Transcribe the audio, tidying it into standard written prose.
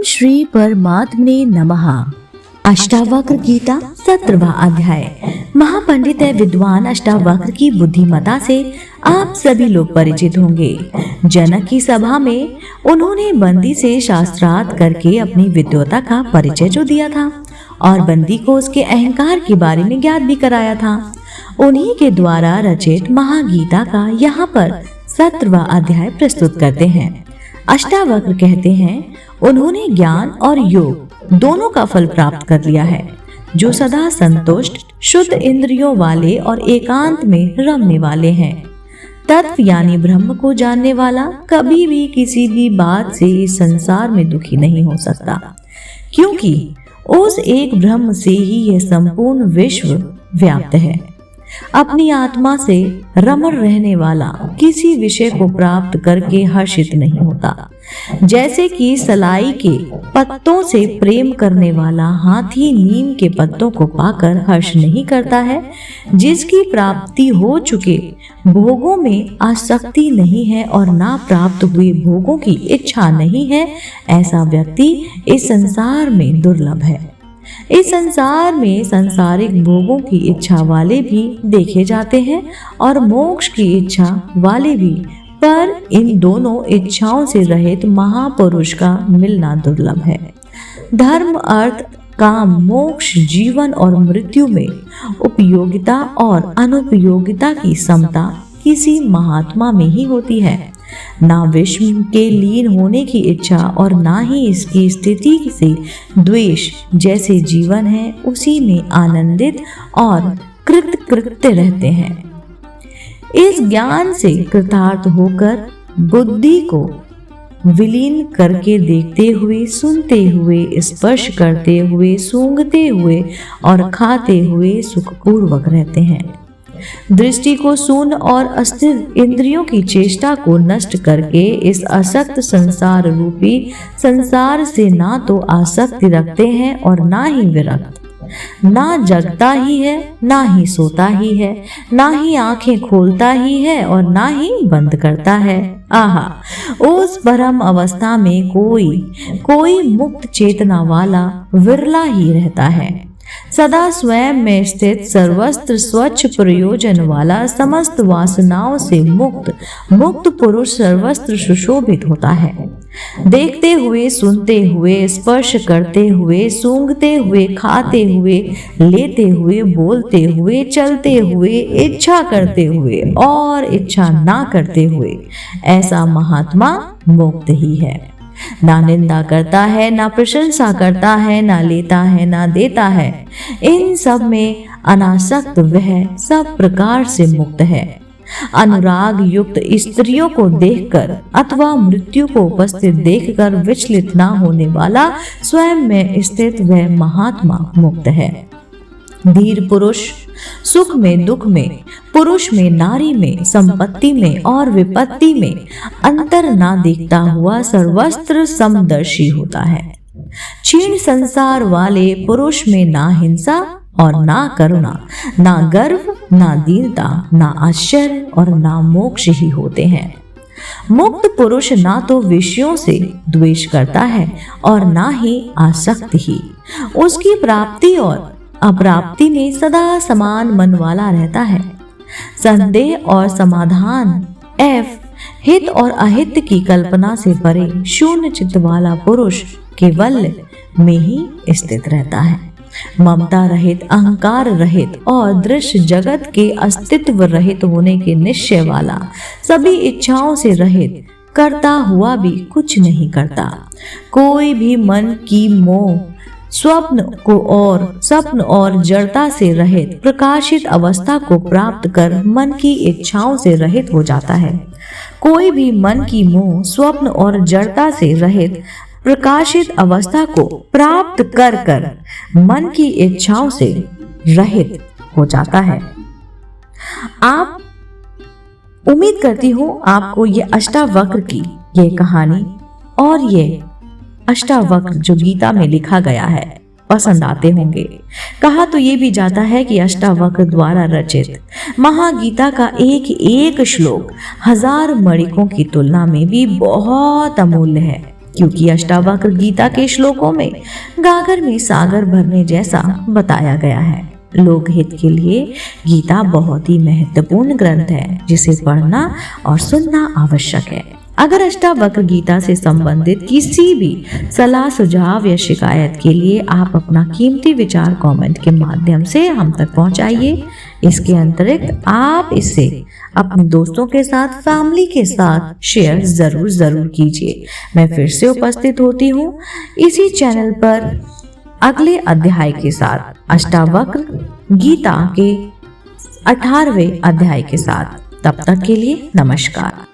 श्री परमात्मने नमः। अष्टावक्र गीता 17वां अध्याय। महापंडित है विद्वान अष्टावक्र की बुद्धिमता से आप सभी लोग परिचित होंगे। जनक की सभा में उन्होंने बंदी से शास्त्रार्थ करके अपनी विद्वता का परिचय जो दिया था और बंदी को उसके अहंकार के बारे में ज्ञात भी कराया था। उन्हीं के द्वारा रचित महागीता का यहाँ पर 17वां अध्याय प्रस्तुत करते हैं। अष्टावक्र कहते हैं, उन्होंने ज्ञान और योग दोनों का फल प्राप्त कर लिया है, जो सदा संतुष्ट, शुद्ध इंद्रियों वाले और एकांत में रमने वाले हैं। तत्व यानी ब्रह्म को जानने वाला कभी भी किसी भी बात से इस संसार में दुखी नहीं हो सकता, क्योंकि उस एक ब्रह्म से ही यह संपूर्ण विश्व व्याप्त है। अपनी आत्मा से रमण रहने वाला किसी विषय को प्राप्त करके हर्षित नहीं होता। जैसे कि सलाई के पत्तों से प्रेम करने वाला हाथी नीम के पत्तों को पाकर हर्ष नहीं करता है, जिसकी प्राप्ति हो चुके भोगों में आसक्ति नहीं है और ना प्राप्त हुए भोगों की इच्छा नहीं है, ऐसा व्यक्ति इस संसार में दुर्लभ है। इस संसार में सांसारिक भोगों की इच्छा वाले भी देखे जाते हैं और मोक्ष की इच्छा वाले भी, पर इन दोनों इच्छाओं से रहित महापुरुष का मिलना दुर्लभ है। धर्म, अर्थ, काम, मोक्ष, जीवन और मृत्यु में उपयोगिता और अनुपयोगिता की समता किसी महात्मा में ही होती है। ना विश्व के लीन होने की इच्छा और ना ही इसकी स्थिति से द्वेष। जैसे जीवन है उसी में आनंदित और कृतकृत्य रहते हैं। इस ज्ञान से कृतार्थ होकर बुद्धि को विलीन करके देखते हुए, सुनते हुए, स्पर्श करते हुए, सूंघते हुए और खाते हुए सुखपूर्वक रहते हैं। दृष्टि को शून्य और अस्थिर इंद्रियों की चेष्टा को नष्ट करके इस असक्त संसार रूपी संसार से ना तो आसक्ति रखते हैं और ना ही विरक्त। ना जगता ही है, ना ही सोता ही है, ना ही आंखें खोलता ही है और ना ही बंद करता है। आहा, उस परम अवस्था में कोई मुक्त चेतना वाला विरला ही रहता है। सदा स्वयं में स्थित, सर्वत्र स्वच्छ प्रयोजन वाला, समस्त वासनाओं से मुक्त पुरुष सर्वत्र सुशोभित होता है। देखते हुए, सुनते हुए, स्पर्श करते हुए, सूंघते हुए, खाते हुए, लेते हुए, बोलते हुए, चलते हुए, इच्छा करते हुए और इच्छा ना करते हुए, ऐसा महात्मा मुक्त ही है। ना निंदा करता है, ना प्रशंसा करता है, ना लेता है, ना देता है। इन सब में अनासक्त वह सब प्रकार से मुक्त है। अनुराग युक्त स्त्रियों को देखकर अथवा मृत्यु को उपस्थित देखकर विचलित ना होने वाला, स्वयं में स्थित वह महात्मा मुक्त है। धीर पुरुष सुख में, दुख में, पुरुष में, नारी में, संपत्ति में और विपत्ति में अंतर ना देखता हुआ सर्वत्र समदर्शी होता है। क्षीण संसार वाले पुरुष में ना हिंसा और ना करुणा, ना गर्व, ना दीनता, ना आश्चर्य और ना मोक्ष ही होते हैं। मुक्त पुरुष ना तो विषयों से द्वेष करता है और ना ही आसक्ति ही। उसकी प्राप्ति और अप्राप्ति में सदा समान मन वाला रहता है। संदेह और समाधान, हित और अहित की कल्पना से परे शून्य चित्त वाला पुरुष केवल में ही स्थित रहता है। ममता रहित, अहंकार रहित और दृश्य जगत के अस्तित्व रहित होने के निश्चय वाला, सभी इच्छाओं से रहित, करता हुआ भी कुछ नहीं करता। कोई भी मन की मोह, स्वप्न और जड़ता से रहित प्रकाशित अवस्था को प्राप्त कर मन की इच्छाओं से रहित हो जाता है। कोई भी मन की मोह, स्वप्न और जड़ता से रहित प्रकाशित अवस्था को प्राप्त कर मन की इच्छाओं से रहित हो जाता है। आप उम्मीद करती हूँ आपको ये अष्टावक्र की ये कहानी और ये अष्टावक्र जो गीता में लिखा गया है पसंद आते होंगे। कहा तो ये भी जाता है कि अष्टावक्र द्वारा रचित महागीता का एक एक श्लोक 1000 मणिकों की तुलना में भी बहुत अमूल्य है। क्योंकि अष्टावक्र गीता के श्लोकों में गागर में सागर भरने जैसा बताया गया है। लोकहित के लिए गीता बहुत ही महत्वपूर्ण ग्रंथ है, जिसे पढ़ना और सुनना आवश्यक है। अगर अष्टावक्र गीता से संबंधित किसी भी सलाह, सुझाव या शिकायत के लिए आप अपना कीमती विचार कमेंट के माध्यम से हम तक पहुंचाइए। इसके अतिरिक्त आप इसे अपने दोस्तों के साथ, फैमिली के साथ शेयर जरूर कीजिए। मैं फिर से उपस्थित होती हूँ इसी चैनल पर अगले अध्याय के साथ, अष्टावक्र गीता के 18वें अध्याय के साथ। तब तक के लिए नमस्कार।